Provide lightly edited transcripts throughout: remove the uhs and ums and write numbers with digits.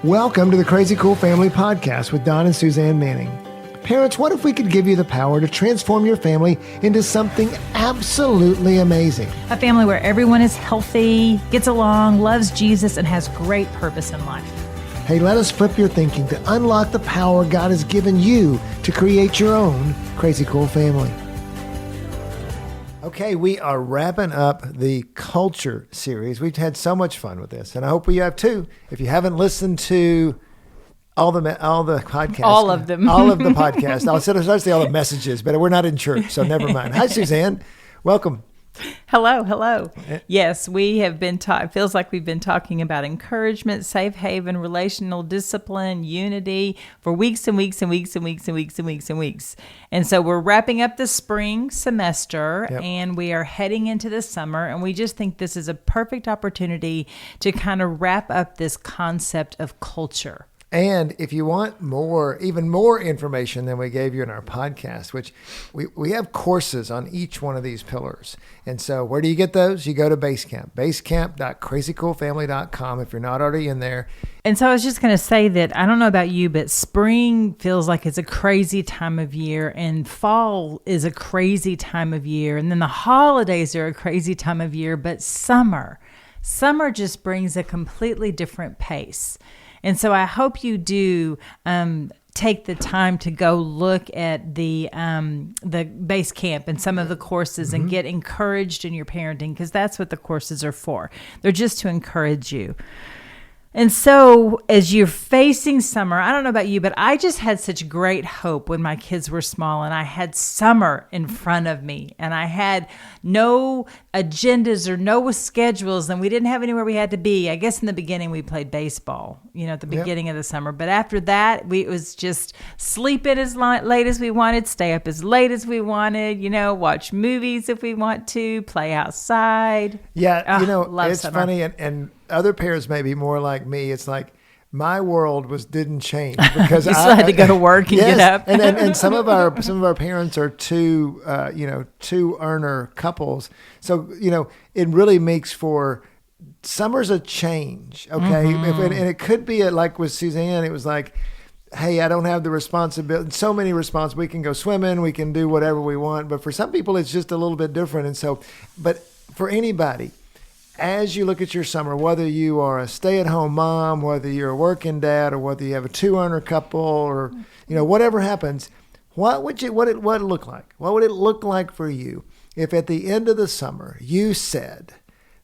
Welcome to the Crazy Cool Family Podcast with Don and Suzanne Manning. Parents, what if we could give you the power to transform your family into something absolutely amazing? A family where everyone is healthy, gets along, loves Jesus, and has great purpose in life. Hey, let us flip your thinking to unlock the power God has given you to create your own Crazy Cool family. Okay, we are wrapping up the culture series. We've had so much fun with this, and I hope you have too. If you haven't listened to all the podcasts, all of them, all of the podcasts, I was going to say all the messages, but we're not in church, so never mind. Hi, Suzanne. Welcome. Hello. Yes, we have been it feels like we've been talking about encouragement, safe haven, relational discipline, unity for weeks and weeks and weeks and weeks and weeks and weeks and weeks. And so we're wrapping up the spring semester and we are heading into the summer, and we just think this is a perfect opportunity to kind of wrap up this concept of culture. And if you want even more information than we gave you in our podcast, which we have courses on each one of these pillars. And so where do you get those? You go to Basecamp, basecamp.crazycoolfamily.com if you're not already in there. And so I was just going to say that I don't know about you, but spring feels like it's a crazy time of year, and fall is a crazy time of year. And then the holidays are a crazy time of year, but summer just brings a completely different pace. And so I hope you do take the time to go look at the base camp and some of the courses and get encouraged in your parenting, because that's what the courses are for. They're just to encourage you. And so as you're facing summer, I don't know about you, but I just had such great hope when my kids were small and I had summer in front of me and I had no agendas or no schedules and we didn't have anywhere we had to be. I guess in the beginning we played baseball, at the beginning of the summer. But after that, it was just sleep in as late as we wanted, stay up as late as we wanted, watch movies if we want to, play outside. Yeah, it's summer. funny and other parents may be more like me. It's like my world didn't change because you still had to go to work and get up. and some of our parents are two earner couples. So, it really makes for summer's a change. Okay. And it could be like with Suzanne, it was like, hey, I don't have the responsibility. So many responsibilities. We can go swimming. We can do whatever we want. But for some people, it's just a little bit different. And so, but for anybody, as you look at your summer, whether you are a stay-at-home mom, whether you're a working dad, or whether you have a two-earner couple, or whatever happens, what would it look like? What would it look like for you if at the end of the summer you said,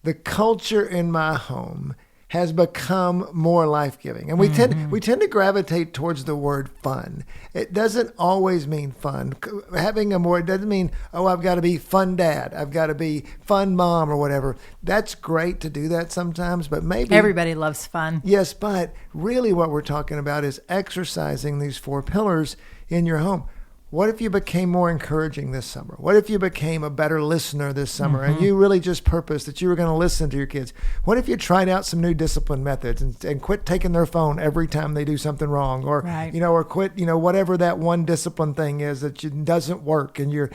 the culture in my home has become more life-giving? And we tend to gravitate towards the word fun. It doesn't always mean fun. It doesn't mean, I've got to be fun dad. I've got to be fun mom or whatever. That's great to do that sometimes, but maybe everybody loves fun. Yes, but really what we're talking about is exercising these 4 pillars in your home. What if you became more encouraging this summer? What if you became a better listener this summer and you really just purposed that you were going to listen to your kids? What if you tried out some new discipline methods and quit taking their phone every time they do something wrong, or or quit whatever that one discipline thing is that doesn't work, and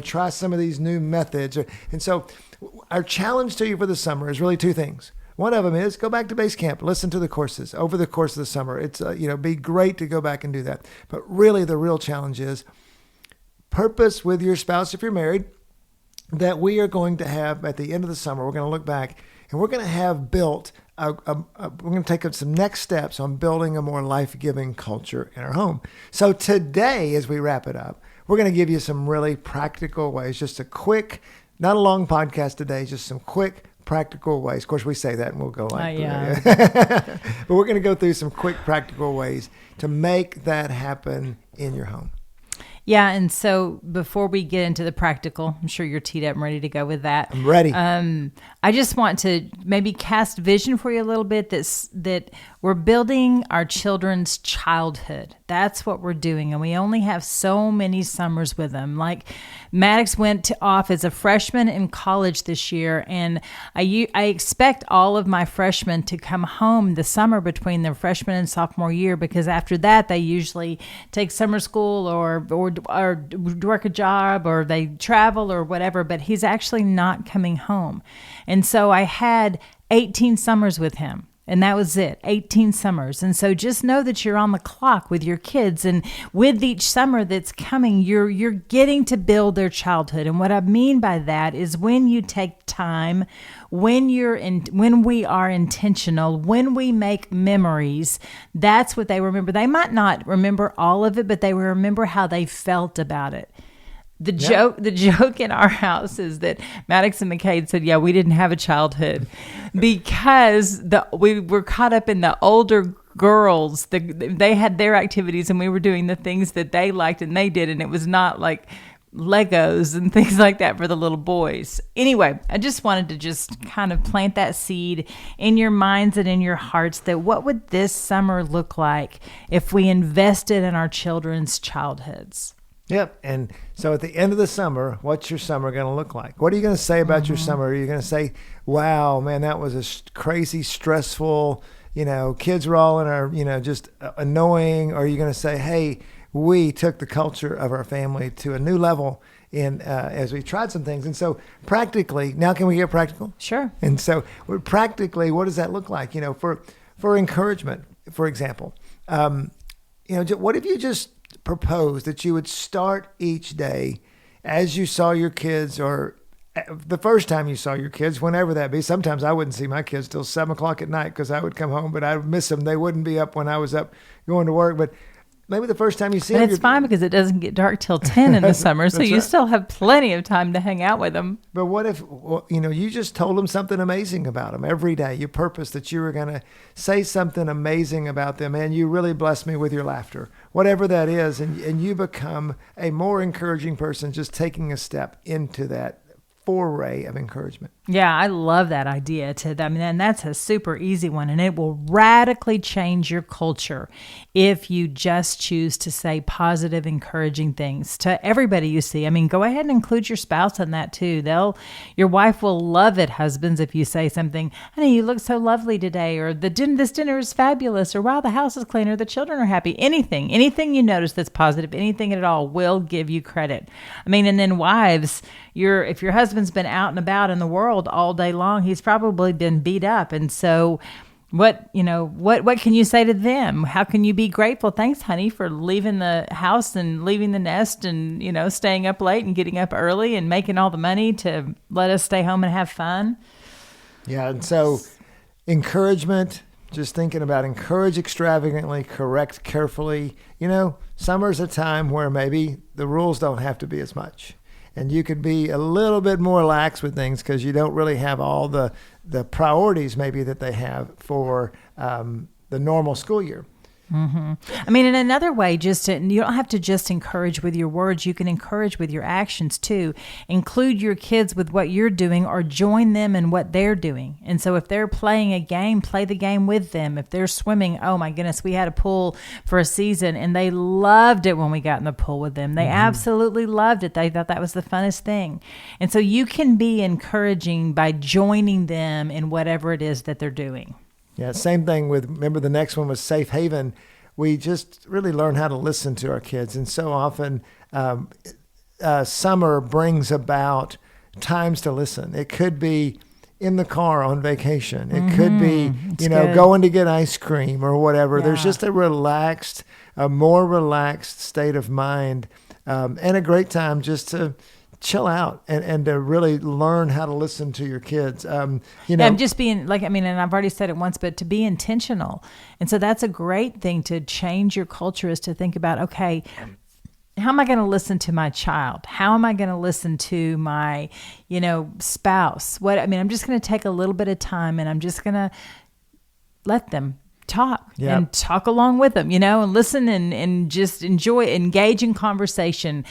try some of these new methods. And so our challenge to you for the summer is really 2 things. One of them is go back to base camp, listen to the courses over the course of the summer. It's, be great to go back and do that. But really the real challenge is purpose with your spouse, if you're married, that we are going to have at the end of the summer. We're going to look back and we're going to have built, we're going to take up some next steps on building a more life-giving culture in our home. So today, as we wrap it up, we're going to give you some really practical ways, just a quick, not a long podcast today, just some quick practical ways. Of course, we say that and we'll go like, but we're going to go through some quick practical ways to make that happen in your home. Yeah, and so before we get into the practical, I'm sure you're teed up and ready to go with that. I'm ready. I just want to maybe cast vision for you a little bit that we're building our children's childhood. That's what we're doing, and we only have so many summers with them. Like Maddox went off as a freshman in college this year, and I expect all of my freshmen to come home the summer between their freshman and sophomore year, because after that they usually take summer school or work a job, or they travel or whatever, but he's actually not coming home. And so I had 18 summers with him. And that was it, 18 summers. And so just know that you're on the clock with your kids. And with each summer that's coming, you're getting to build their childhood. And what I mean by that is when you take time, when we are intentional, when we make memories, that's what they remember. They might not remember all of it, but they will remember how they felt about it. The joke in our house is that Maddox and McCade said, yeah, we didn't have a childhood because we were caught up in the older girls. They had their activities and we were doing the things that they liked and they did. And it was not like Legos and things like that for the little boys. Anyway, I just wanted to just kind of plant that seed in your minds and in your hearts that what would this summer look like if we invested in our children's childhoods? Yep. And so at the end of the summer, what's your summer going to look like? What are you going to say about your summer? Are you going to say, wow, man, that was a crazy, stressful, kids were all in our, just annoying? Or are you going to say, hey, we took the culture of our family to a new level as we tried some things? And so practically, now can we get practical? Sure. And so practically, what does that look like? For encouragement, for example, what if you just propose that you would start each day as you saw your kids, or the first time you saw your kids, whenever that be. Sometimes I wouldn't see my kids till 7:00 at night because I would come home, but I would miss them. They wouldn't be up when I was up going to work. But maybe the first time you see them. But it's fine because it doesn't get dark till 10 in the summer, so you still have plenty of time to hang out with them. But what if, you just told them something amazing about them every day? You purposed that you were going to say something amazing about them, and you really blessed me with your laughter, whatever that is, and you become a more encouraging person just taking a step into that foray of encouragement. Yeah, I love that idea. And that's a super easy one, and it will radically change your culture if you just choose to say positive, encouraging things to everybody you see. I mean, go ahead and include your spouse in that too. Your wife will love it, husbands, if you say something, honey, you look so lovely today, or this dinner is fabulous, or wow, the house is clean, or the children are happy. Anything you notice that's positive, anything at all will give you credit. I mean, and then wives, if your husband's been out and about in the world all day long, he's probably been beat up. And so what can you say to them? How can you be grateful? Thanks, honey, for leaving the house and leaving the nest and, staying up late and getting up early and making all the money to let us stay home and have fun. Yeah. And so encouragement, just thinking about encourage extravagantly, correct carefully. Summer's a time where maybe the rules don't have to be as much. And you could be a little bit more lax with things because you don't really have all the priorities maybe that they have for the normal school year. Mm-hmm. I mean, in another way, you don't have to just encourage with your words. You can encourage with your actions too. Include your kids with what you're doing or join them in what they're doing. And so if they're playing a game, play the game with them. If they're swimming, oh my goodness, we had a pool for a season and they loved it when we got in the pool with them. They absolutely loved it. They thought that was the funnest thing. And so you can be encouraging by joining them in whatever it is that they're doing. Yeah, same thing remember the next one was Safe Haven. We just really learn how to listen to our kids. And so often summer brings about times to listen. It could be in the car on vacation. It could be, going to get ice cream or whatever. Yeah. There's just a more relaxed state of mind and a great time just to chill out and to really learn how to listen to your kids. Just being and I've already said it once, but to be intentional. And so that's a great thing to change your culture, is to think about, okay, how am I going to listen to my child? How am I going to listen to my, spouse? I'm just going to take a little bit of time and I'm just going to let them talk and talk along with them, and listen and just engage in conversation.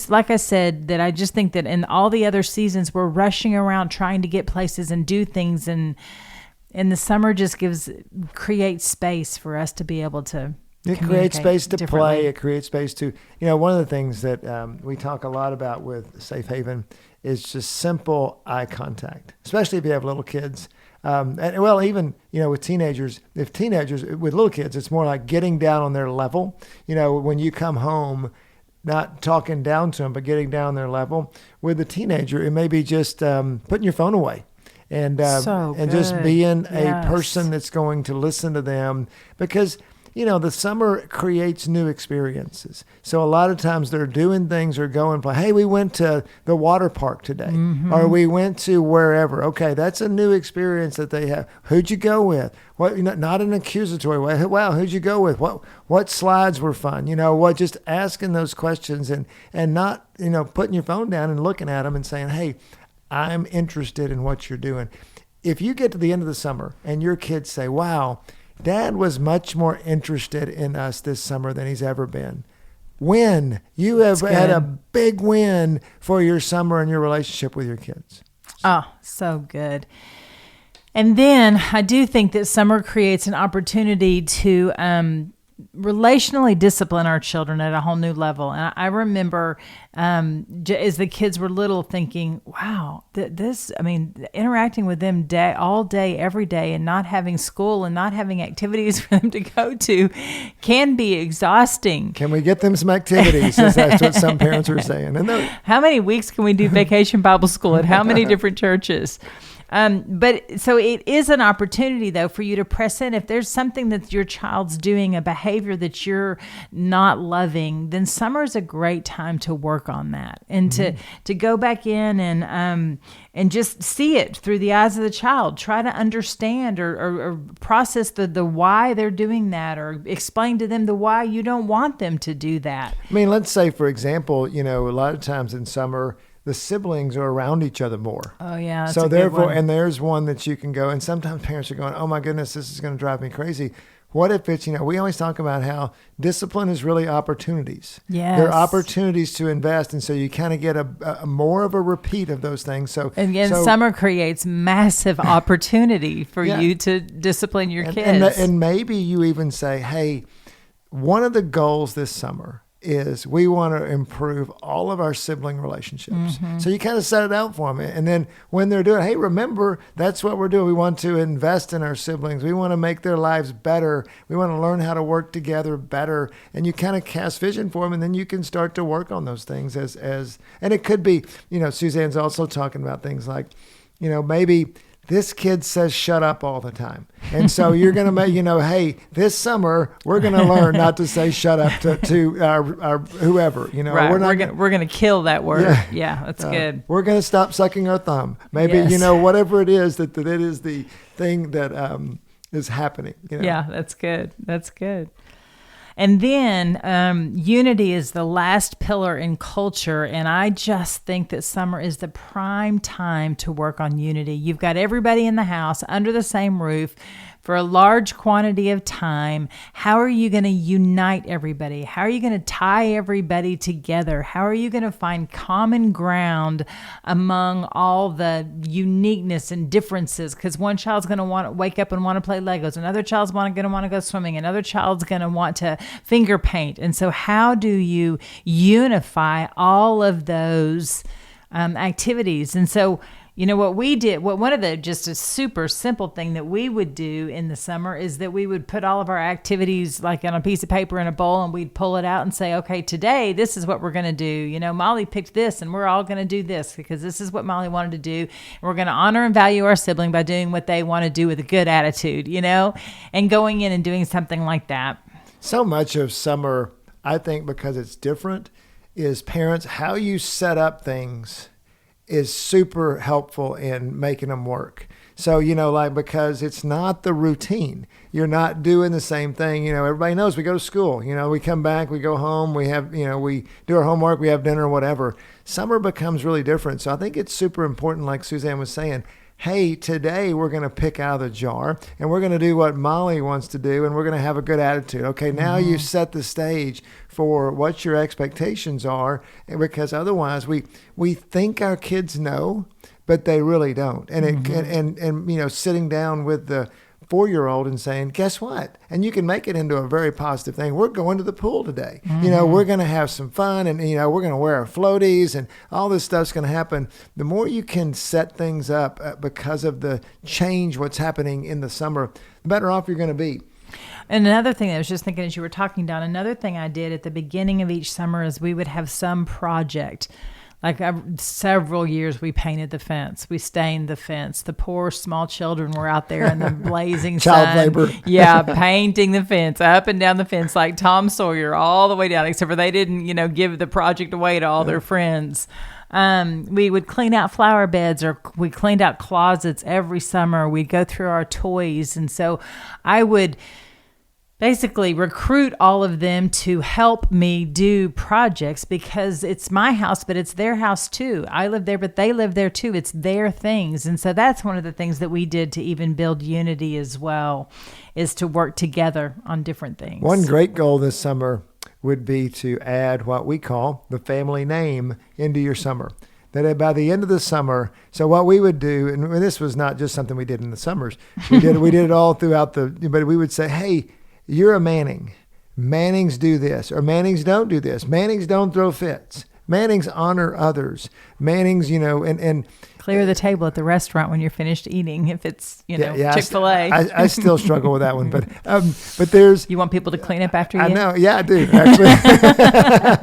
Like I said, that I just think that in all the other seasons, we're rushing around trying to get places and do things. And the summer just creates space for us to be able to It creates space to play. It creates space to, one of the things that we talk a lot about with Safe Haven is just simple eye contact, especially if you have little kids. Even with teenagers, with little kids, it's more like getting down on their level. When you come home, not talking down to them, but getting down their level. With a teenager, it may be just putting your phone away and So and just good. being a Yes. person that's going to listen to them, because the summer creates new experiences. So a lot of times they're doing things or going, hey, we went to the water park today, or we went to wherever. Okay, that's a new experience that they have. Who'd you go with? What? Not an accusatory way. Wow, who'd you go with? What slides were fun? Just asking those questions and not putting your phone down and looking at them and saying, hey, I'm interested in what you're doing. If you get to the end of the summer and your kids say, wow, Dad was much more interested in us this summer than he's ever been. You have had a big win for your summer and your relationship with your kids. Oh, so good. And then I do think that summer creates an opportunity to relationally discipline our children at a whole new level. And I remember as the kids were little thinking, wow, interacting with them all day, every day, and not having school and not having activities for them to go to can be exhausting. Can we get them some activities? That's what some parents are saying. How many weeks can we do vacation Bible school at how many different churches? But so it is an opportunity, though, for you to press in. If there's something that your child's doing, a behavior that you're not loving, then summer is a great time to work on that and to go back in and just see it through the eyes of the child. Try to understand or process the why they're doing that, or explain to them the why you don't want them to do that. I mean, let's say, for example, a lot of times in summer, the siblings are around each other more. Oh, yeah. That's so a good one. And there's one that you can go, and sometimes parents are going, oh my goodness, this is going to drive me crazy. What if it's, we always talk about how discipline is really opportunities. Yes. There are opportunities to invest, and so you kind of get a more of a repeat of those things. So again, summer creates massive opportunity for you to discipline your kids. And maybe you even say, hey, one of the goals this summer is we want to improve all of our sibling relationships. So you kind of set it out for them. And then when they're doing, hey, remember, that's what we're doing. We want to invest in our siblings. We want to make their lives better. We want to learn how to work together better. And you kind of cast vision for them, and then you can start to work on those things and it could be, Suzanne's also talking about things like, maybe this kid says shut up all the time. And so you're going to make, hey, this summer we're going to learn not to say shut up to our whoever, Right. We're going to kill that word. Yeah, that's good. We're going to stop sucking our thumb. Maybe, whatever it is that it is the thing that is happening. Yeah, that's good. That's good. And then unity is the last pillar in culture. And I just think that summer is the prime time to work on unity. You've got everybody in the house under the same roof for a large quantity of time. How are you going to unite everybody? How are you going to tie everybody together? How are you going to find common ground among all the uniqueness and differences? Because one child's going to want to wake up and want to play Legos. Another child's going to want to go swimming. Another child's going to want to finger paint. And so how do you unify all of those activities? And so what we did, one of the just a super simple thing that we would do in the summer is that we would put all of our activities like on a piece of paper in a bowl, and we'd pull it out and say, okay, today, this is what we're going to do. Molly picked this, and we're all going to do this because this is what Molly wanted to do. And we're going to honor and value our sibling by doing what they want to do with a good attitude, and going in and doing something like that. So much of summer, I think, because it's different, is parents, how you set up things is super helpful in making them work. So, because it's not the routine. You're not doing the same thing. Everybody knows we go to school. We come back, we go home, we have, we do our homework, we have dinner, whatever. Summer becomes really different. So I think it's super important, like Suzanne was saying, hey, today we're going to pick out of the jar and we're going to do what Molly wants to do, and we're going to have a good attitude. Okay, now you set the stage for what your expectations are, because otherwise we think our kids know, but they really don't. And and sitting down with the 4-year-old and saying, guess what? And you can make it into a very positive thing. We're going to the pool today. We're going to have some fun, and, we're going to wear our floaties, and all this stuff's going to happen. The more you can set things up because of the change, what's happening in the summer, the better off you're going to be. And another thing I was just thinking as you were talking, Don, another thing I did at the beginning of each summer is we would have some project. Like several years we painted the fence. We stained the fence. The poor small children were out there in the blazing Child sun. labor. Yeah, painting the fence, up and down the fence like Tom Sawyer, all the way down, except for they didn't, give the project away to all their friends. We would clean out flower beds, or we cleaned out closets every summer. We'd go through our toys. And so I would basically recruit all of them to help me do projects, because it's my house, but it's their house too. I live there, but they live there too. It's their things. And so that's one of the things that we did to even build unity as well, is to work together on different things. One great goal this summer would be to add what we call the family name into your summer. That by the end of the summer, so what we would do, and this was not just something we did in the summers, we did it all throughout but we would say, hey, you're a Manning. Mannings do this, or Mannings don't do this. Mannings don't throw fits. Mannings honor others. Mannings, and clear the table at the restaurant when you're finished eating, if it's, Chick-fil-A. I still struggle with that one, but there's... You want people to clean up after you? I know, yeah, I do, actually.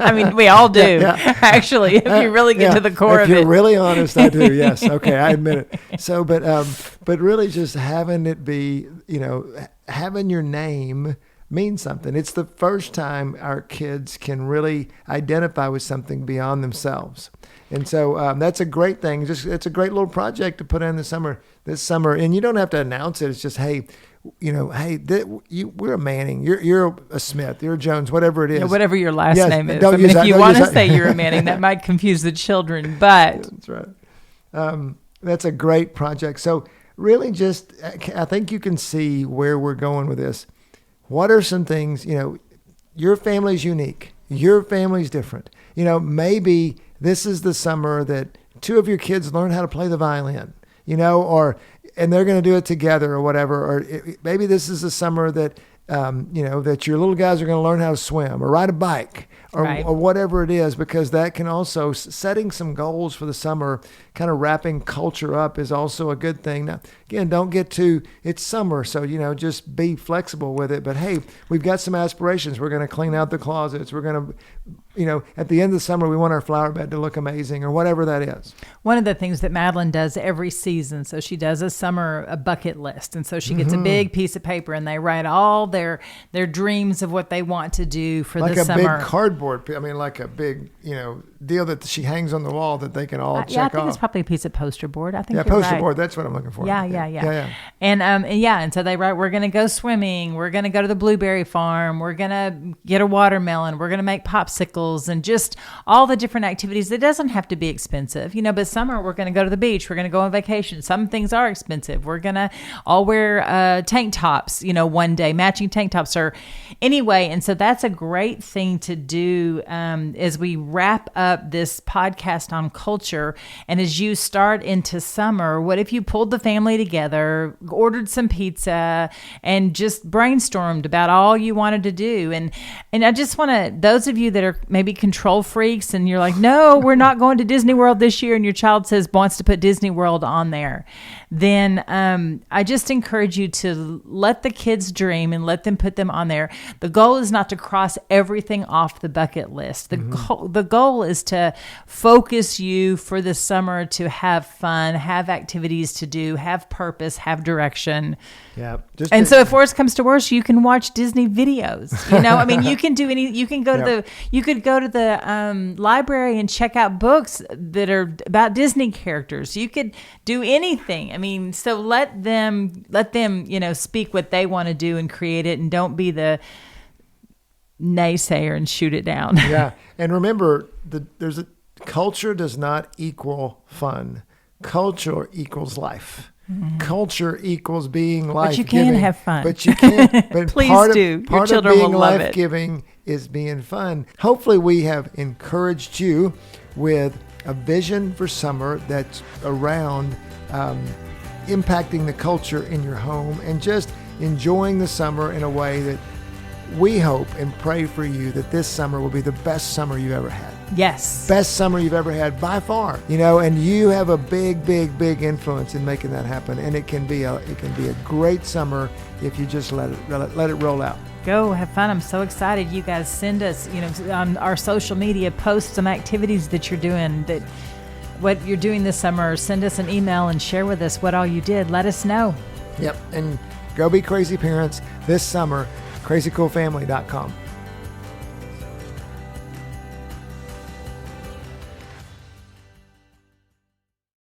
I mean, we all do, actually, if you really get to the core of it. If you're really honest, I do, yes. Okay, I admit it. So, but really just having it be, having your name means something. It's the first time our kids can really identify with something beyond themselves. And so that's a great thing. It's a great little project to put in this summer. And you don't have to announce it. It's just, hey, we're a Manning. You're a Smith. You're a Jones. Whatever it is. Yeah, whatever your last name is. If you want to say you're a Manning, that might confuse the children. But that's right. That's a great project. So really, I think you can see where we're going with this. What are some things, your family's unique. Your family's different. Maybe this is the summer that 2 of your kids learn how to play the violin, and they're going to do it together or whatever. Or maybe this is the summer that, that your little guys are going to learn how to swim or ride a bike or whatever it is, because that can also, setting some goals for the summer, kind of wrapping culture up is also a good thing. Now, again, don't get too, it's summer, so, just be flexible with it. But hey, we've got some aspirations. We're going to clean out the closets. We're going to, at the end of the summer, we want our flower bed to look amazing or whatever that is. One of the things that Madeline does every season, so she does a bucket list. And so she gets a big piece of paper and they write all their dreams of what they want to do for the summer. Like a big cardboard, like a big, deal that she hangs on the wall that they can all check off. I think it's probably a piece of poster board. I think poster board. That's what I'm looking for. Yeah. And so they write, we're going to go swimming. We're going to go to the blueberry farm. We're going to get a watermelon. We're going to make popsicles, and just all the different activities. It doesn't have to be expensive, but summer we're going to go to the beach. We're going to go on vacation. Some things are expensive. We're going to all wear tank tops, one day, matching tank tops or anyway. And so that's a great thing to do as we wrap up this podcast on culture. And as you start into summer, what if you pulled the family together, ordered some pizza, and just brainstormed about all you wanted to do? And I just want to, those of you that are maybe control freaks and you're like, no, we're not going to Disney World this year, and your child wants to put Disney World on there, then I just encourage you to let the kids dream and let them put them on there. The goal is not to cross everything off the bucket list. The goal is to focus you for the summer to have fun, have activities to do, have purpose, have direction. Yeah. So if worse comes to worse, you can watch Disney videos. You can do any. You can go to the library and check out books that are about Disney characters. You could do anything. So let them speak what they want to do and create it, and don't be the naysayer and shoot it down. Yeah, and remember, culture does not equal fun. Culture equals life. Mm-hmm. Culture equals being life. But you can have fun. But you can. But please part do. Of, part Your children of being will love life-giving is being fun. Hopefully, we have encouraged you with a vision for summer that's around impacting the culture in your home and just enjoying the summer in a way that we hope and pray for you that this summer will be the best summer you ever had. Yes. Best summer you've ever had by far, and you have a big, big, big influence in making that happen. And it can be a great summer if you just let it roll out. Go have fun. I'm so excited. You guys send us, on our social media, post some activities that you're doing, what you're doing this summer. Send us an email and share with us what all you did. Let us know. Yep. And go be crazy parents this summer, crazycoolfamily.com.